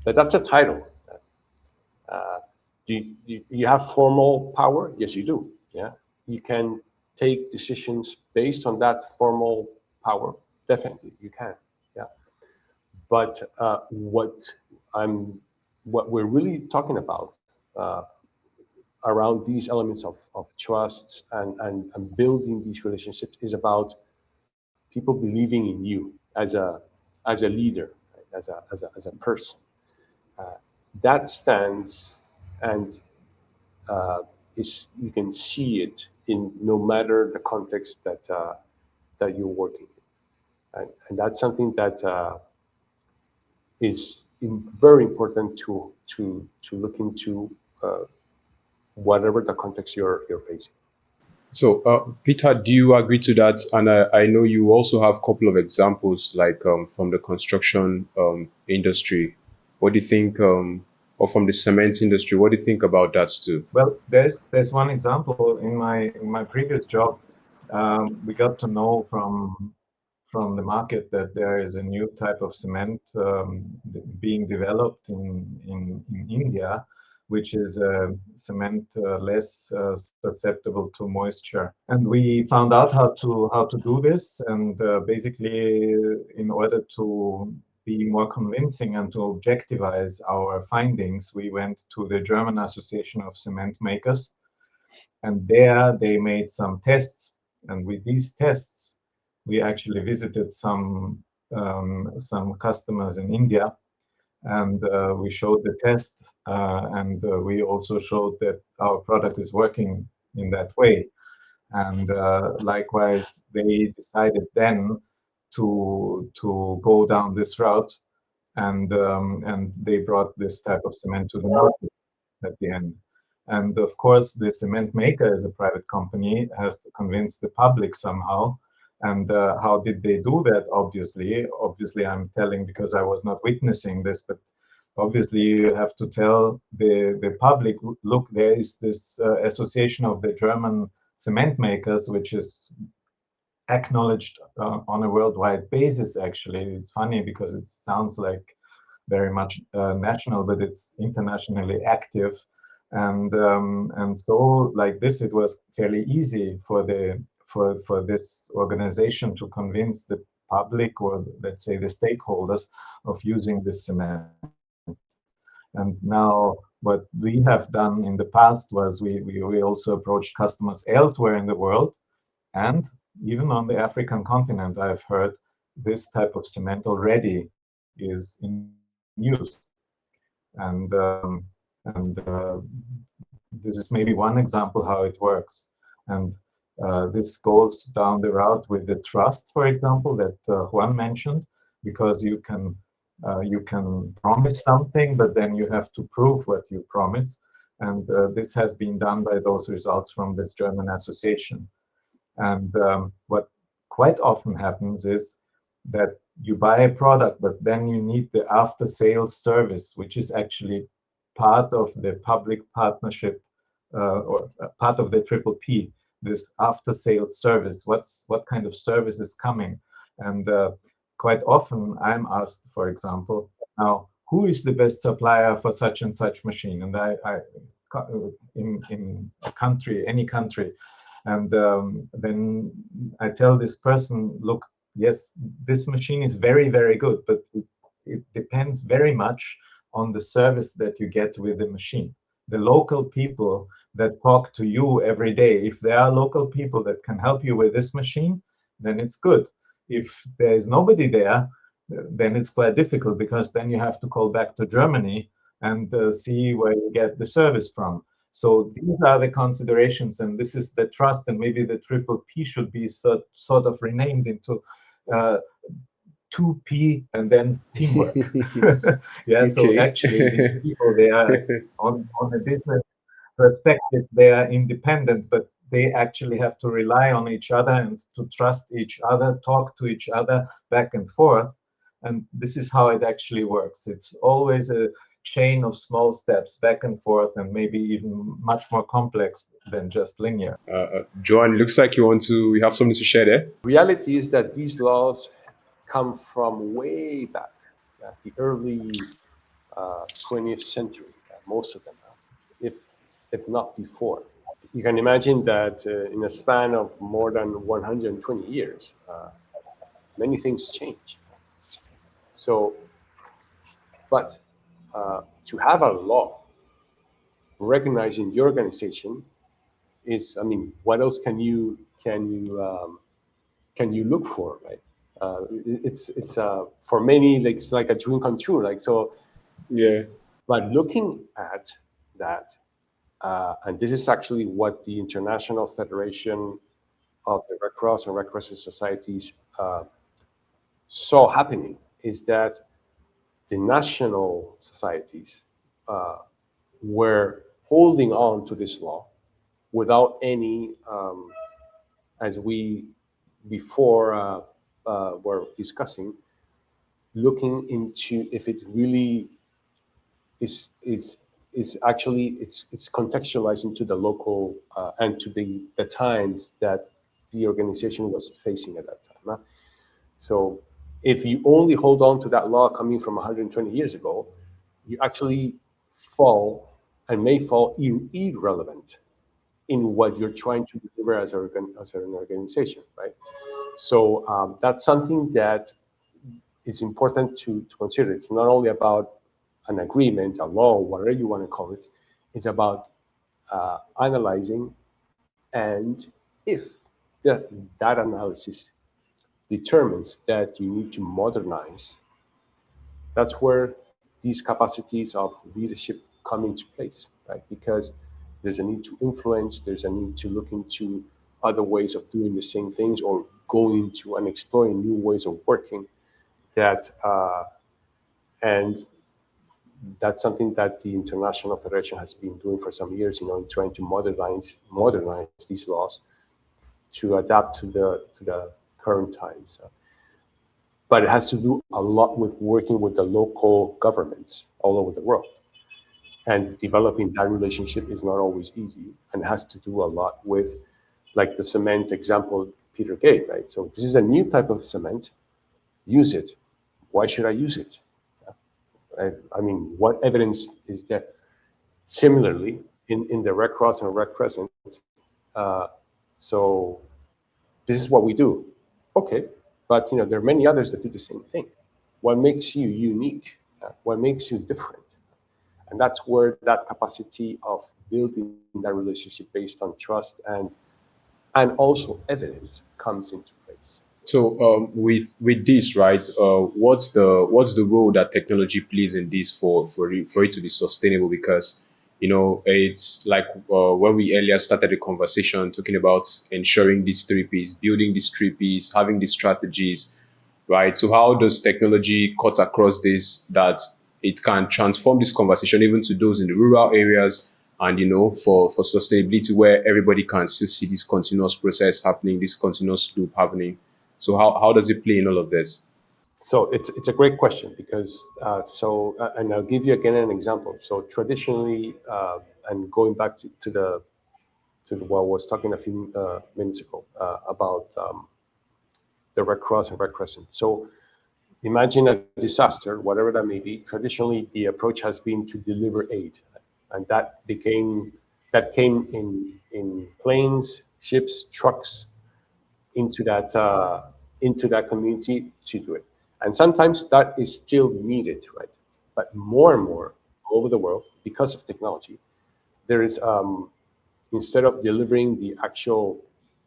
But that's a title. Do you have formal power? Yes, you do. Yeah, you can take decisions based on that formal power. Definitely, you can. Yeah, but what we're really talking about around these elements of trust and building these relationships is about people believing in you as a leader, right? as a person. That stands and is you can see it in no matter the context that you're working in, and that's something that is very important to look into whatever the context you're facing. So, Peter, do you agree to that? And I know you also have a couple of examples, like from the construction industry. What do you think, or from the cement industry? What do you think about that too? Well, there's one example in my previous job. We got to know from the market that there is a new type of cement being developed in India, which is cement less susceptible to moisture. And we found out how to do this, and basically, in order to be more convincing and to objectivize our findings, we went to the German Association of Cement Makers, and there they made some tests. And with these tests, we actually visited some customers in India, and we showed the test, and we also showed that our product is working in that way. And likewise, they decided then to go down this route, and they brought this type of cement to the market at the end. And of course, the cement maker, as a private company, has to convince the public somehow. And how did they do that? Obviously, I'm telling because I was not witnessing this, but obviously you have to tell the public, look, there is this association of the German cement makers, which is acknowledged on a worldwide basis. Actually, it's funny because it sounds like very much national, but it's internationally active. And so like this, it was fairly easy for this organization to convince the public, or let's say the stakeholders, of using this cement. And now what we have done in the past was we also approached customers elsewhere in the world, and even on the African continent, I've heard this type of cement already is in use. And this is maybe one example how it works. And this goes down the route with the trust, for example, that Juan mentioned, because you can promise something, but then you have to prove what you promise. And this has been done by those results from this German association. And what quite often happens is that you buy a product, but then you need the after-sales service, which is actually part of the public partnership or part of the PPP, this after-sales service. What kind of service is coming? And quite often I'm asked, for example, now, who is the best supplier for such and such machine? And I in a country, any country, and then I tell this person, look, yes, this machine is very, very good, but it depends very much on the service that you get with the machine. The local people that talk to you every day, if there are local people that can help you with this machine, then it's good. If there is nobody there, then it's quite difficult, because then you have to call back to Germany and see where you get the service from. So these are the considerations, and this is the trust, and maybe the triple P should be sort of renamed into 2P and then teamwork. Yeah, so Okay. actually these people, they are on a business perspective, they are independent, but they actually have to rely on each other and to trust each other, talk to each other back and forth. And this is how it actually works. It's always a chain of small steps back and forth, and maybe even much more complex than just linear. Joan, looks like you have something to share there. Reality is that these laws come from way back, the early 20th century, most of them, if not before. You can imagine that in a span of more than 120 years, many things change. So, but to have a law recognizing the organization is, I mean, what else can you look for, right? It's for many, like, it's like a dream come true. Like, so, Yeah. but looking at that, and this is actually what the International Federation of the Red Cross and Red Crescent Societies saw happening, is that the national societies were holding on to this law without any, as we before were discussing, looking into if it really is actually it's contextualized into the local and to the times that the organization was facing at that time. Huh? So if you only hold on to that law coming from 120 years ago, you actually fall and may fall irrelevant in what you're trying to deliver as an organization, right? So that's something that is important to consider. It's not only about an agreement, a law, whatever you want to call it. It's about analyzing, and if that analysis determines that you need to modernize, that's where these capacities of leadership come into place, right? Because there's a need to influence, there's a need to look into other ways of doing the same things, or going into and exploring new ways of working that, and that's something that the International Federation has been doing for some years, you know, in trying to modernize these laws to adapt to the current times. But it has to do a lot with working with the local governments all over the world. And developing that relationship is not always easy, and has to do a lot with, like the cement example Peter gave, right? So this is a new type of cement. Use it. Why should I use it? I mean, what evidence is there? Similarly, in the Red Cross and Red Crescent, so this is what we do. Okay, but you know, there are many others that do the same thing. What makes you unique? What makes you different? And that's where that capacity of building that relationship based on trust and also evidence comes into place. So with this, right? What's the role that technology plays in this for it to be sustainable? Because you know, it's like when we earlier started the conversation talking about ensuring these 3Ps, building these 3Ps, having these strategies, right? So how does technology cut across this, that it can transform this conversation even to those in the rural areas, and you know, for sustainability, where everybody can still see this continuous process happening, this continuous loop happening? So how does it play in all of this? So it's a great question, because and I'll give you again an example. So traditionally, and going back to what I was talking a few minutes ago about the Red Cross and Red Crescent. So imagine a disaster, whatever that may be. Traditionally, the approach has been to deliver aid, and that came in planes, ships, trucks into that community to do it. And sometimes that is still needed, right? But more and more all over the world, because of technology, there is instead of delivering the actual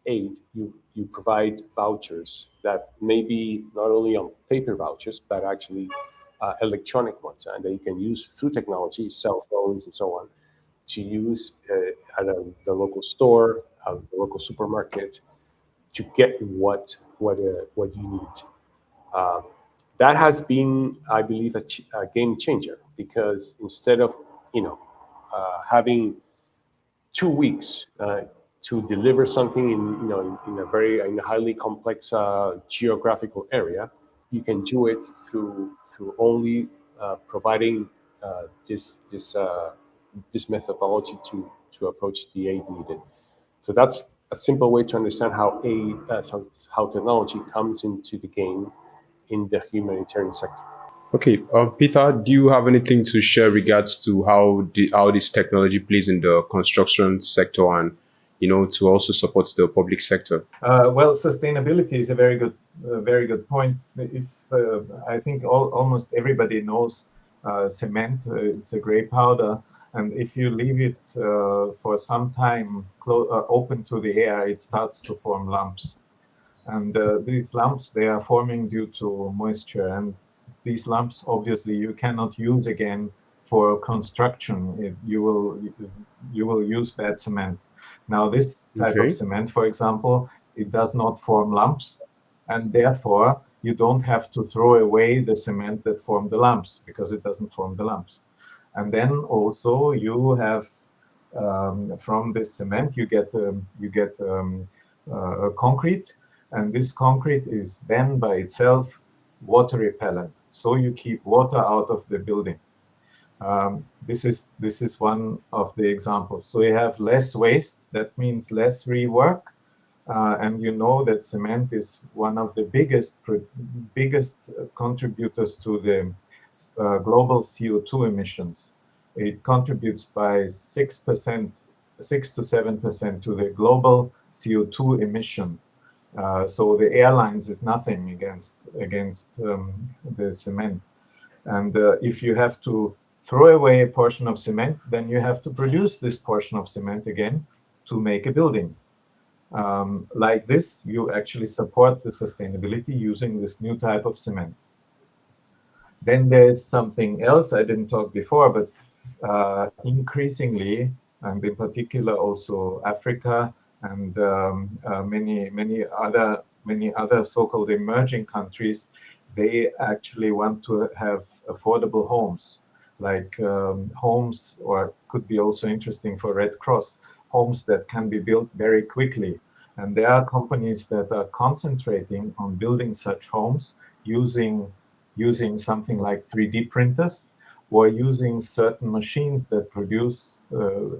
aid, you provide vouchers that may be not only on paper vouchers, but actually electronic ones, and that you can use through technology, cell phones and so on, to use at the local store, the local supermarket, to get what you need. Um, that has been, I believe, a game changer, because instead of having 2 weeks to deliver something in a highly complex geographical area, you can do it through only providing this methodology to approach the aid needed. So that's a simple way to understand how technology comes into the game in the humanitarian sector. Okay, Peter, do you have anything to share regards to how this technology plays in the construction sector, and to also support the public sector? Well, sustainability is a very good point. If I think almost everybody knows cement, it's a gray powder, and if you leave it for some time open to the air, it starts to form lumps. And these lumps, they are forming due to moisture, and these lumps, obviously, you cannot use again for construction. You will use bad cement. Now, this type Okay. of cement, for example, it does not form lumps, and therefore you don't have to throw away the cement that formed the lumps, because it doesn't form the lumps. And then also you have from this cement you get concrete, and this concrete is then by itself water repellent. So you keep water out of the building. This is one of the examples. So you have less waste. That means less rework. And you know that cement is one of the biggest contributors to the global CO2 emissions. It contributes by 6%, 6 to 7% to the global CO2 emission. So the airlines is nothing against the cement. And if you have to throw away a portion of cement, then you have to produce this portion of cement again to make a building. Like this, you actually support the sustainability using this new type of cement. Then there's something else I didn't talk before, but increasingly, and in particular also Africa and many other so-called emerging countries, they actually want to have affordable homes, like homes, or could be also interesting for Red Cross, homes that can be built very quickly. And there are companies that are concentrating on building such homes using something like 3D printers, or using certain machines that produce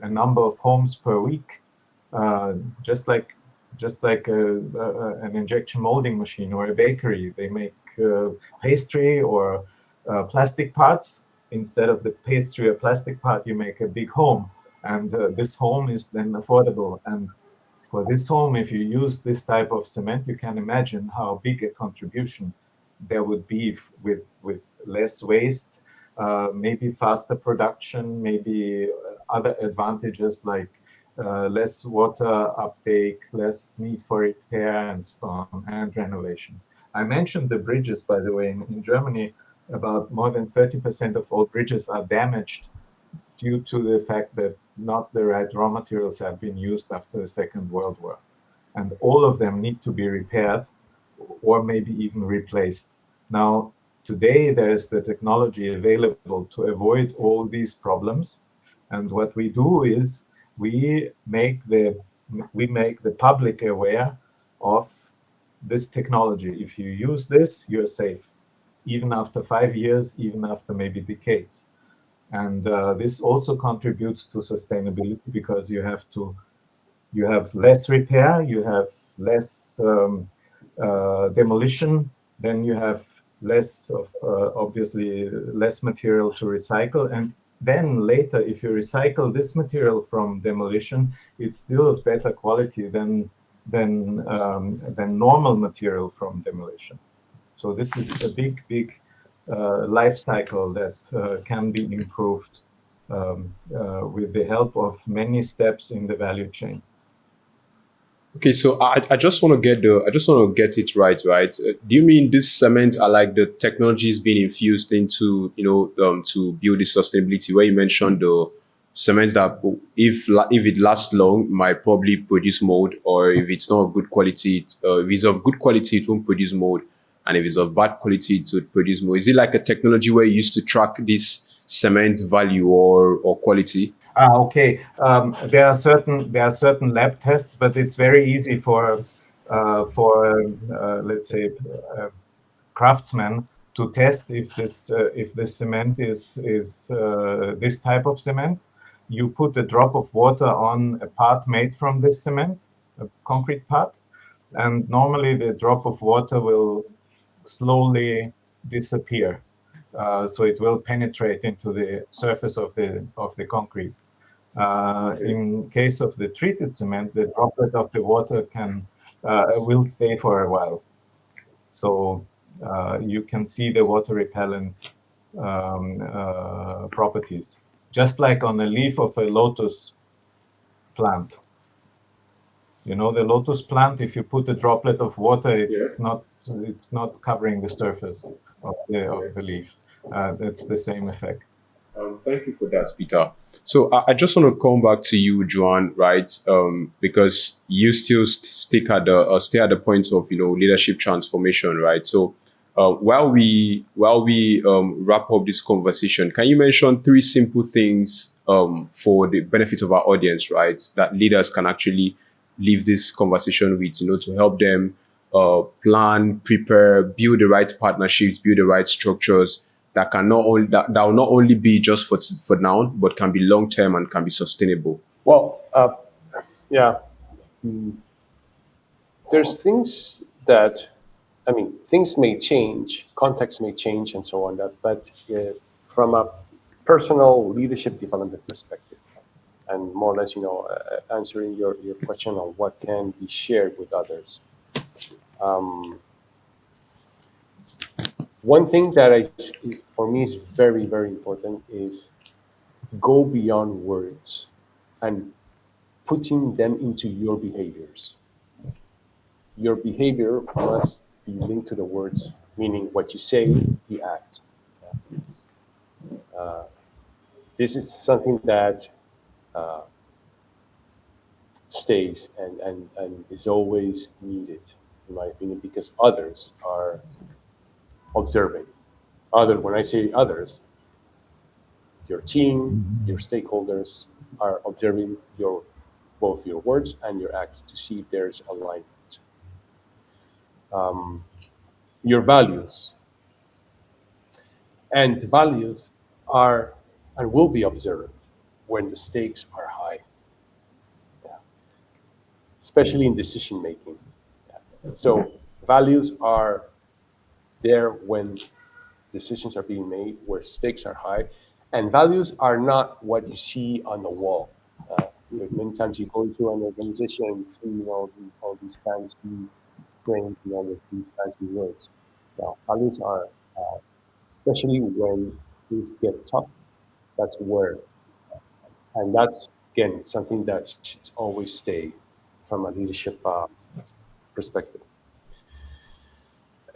a number of homes per week, just like an injection molding machine or a bakery. They make pastry or plastic parts. Instead of the pastry or plastic part, you make a big home, and this home is then affordable. And for this home, if you use this type of cement, you can imagine how big a contribution there would be with less waste, maybe faster production, maybe other advantages like less water uptake, less need for repair, and so on, and renovation. I mentioned the bridges, by the way. In Germany, about more than 30% of all bridges are damaged due to the fact that not the right raw materials have been used after the Second World War. And all of them need to be repaired or maybe even replaced. Now, today there is the technology available to avoid all these problems. And what we do is we make the public aware of this technology. If you use this, you're safe, even after 5 years, even after maybe decades. And this also contributes to sustainability, because you have less repair, you have less demolition, then you have less of obviously less material to recycle. And then later, if you recycle this material from demolition, it's still of better quality than normal material from demolition. So this is a big life cycle that can be improved with the help of many steps in the value chain. Okay, so I just want to get it right, right? Do you mean this cement are like the technologies being infused into, to build the sustainability? Where you mentioned the cement that if it lasts long, might probably produce mold, or if it's not of good quality, if it's of good quality, it won't produce mold, and if it's of bad quality, it would produce mold. Is it like a technology where you used to track this cement value or quality? Okay. There are certain lab tests, but it's very easy for let's say craftsmen to test if this cement is this type of cement. You put a drop of water on a part made from this cement, a concrete part, and normally the drop of water will slowly disappear. So it will penetrate into the surface of the concrete. In case of the treated cement, the droplet of the water will stay for a while. So you can see the water repellent properties, just like on a leaf of a lotus plant. You know, the lotus plant, if you put a droplet of water, it's not covering the surface of the leaf. That's the same effect. Thank you for that, Peter. So I just want to come back to you, Joan, right? Because you still stay at the point of leadership transformation, right? So while we wrap up this conversation, can you mention three simple things for the benefit of our audience, right? That leaders can actually leave this conversation with, to help them plan, prepare, build the right partnerships, build the right structures that will not only be just for now, but can be long term and can be sustainable. Well, yeah, there's things that, I mean, things may change, context may change, and so on. But from a personal leadership development perspective, and more or less, answering your question on what can be shared with others. One thing that for me is very, very important is go beyond words and putting them into your behaviors. Your behavior must be linked to the words, meaning what you say, you act. This is something that stays and is always needed, in my opinion, because others are observing. When I say others, your team, your stakeholders are observing both your words and your acts to see if there's alignment. Your values. And values are and will be observed when the stakes are high, especially in decision making. So values are there when decisions are being made, where stakes are high, and values are not what you see on the wall. Many times you go into an organization and you see all these fancy claims, with these fancy words. Now, values are, especially when things get tough, that's where, and that's again something that should always stay from a leadership perspective.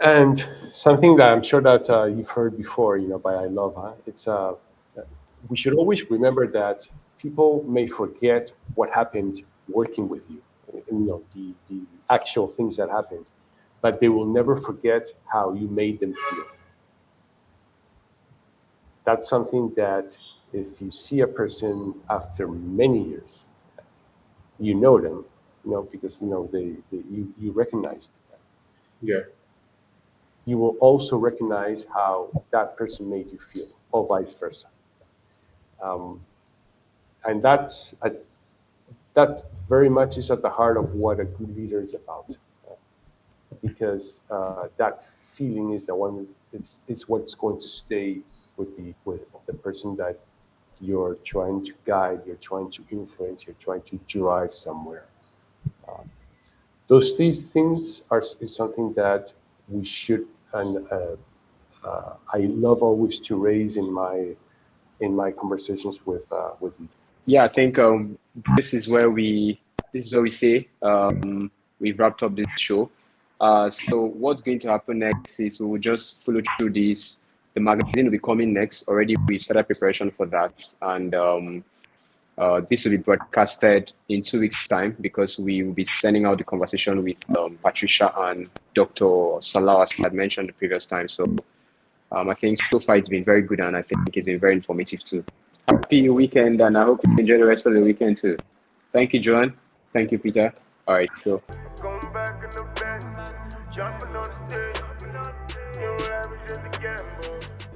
And something that I'm sure that you've heard before, by I Love, it's we should always remember that people may forget what happened working with you, the actual things that happened, but they will never forget how you made them feel. That's something that if you see a person after many years, you know them, because you recognize them. Yeah. You will also recognize how that person made you feel, or vice versa. And that very much is at the heart of what a good leader is about, because that feeling is the one. It's what's going to stay with the person that you're trying to guide, you're trying to influence, you're trying to drive somewhere. Those three things is something that we should, and I love always to raise in my conversations with you. Yeah, I think this is where we this is what we say. We've wrapped up this show. So what's going to happen next is we will just follow through this. The magazine will be coming next. Already we started preparation for that, and this will be broadcasted in 2 weeks' time because we will be sending out the conversation with Patricia and Dr. Salah, as I had mentioned the previous time. So I think so far it's been very good, and I think it's been very informative too. Happy weekend, and I hope you enjoy the rest of the weekend too. Thank you, Joan. Thank you, Peter. All right, so. Going back in the bed, jumping on the stage. You know, I was just a gamble.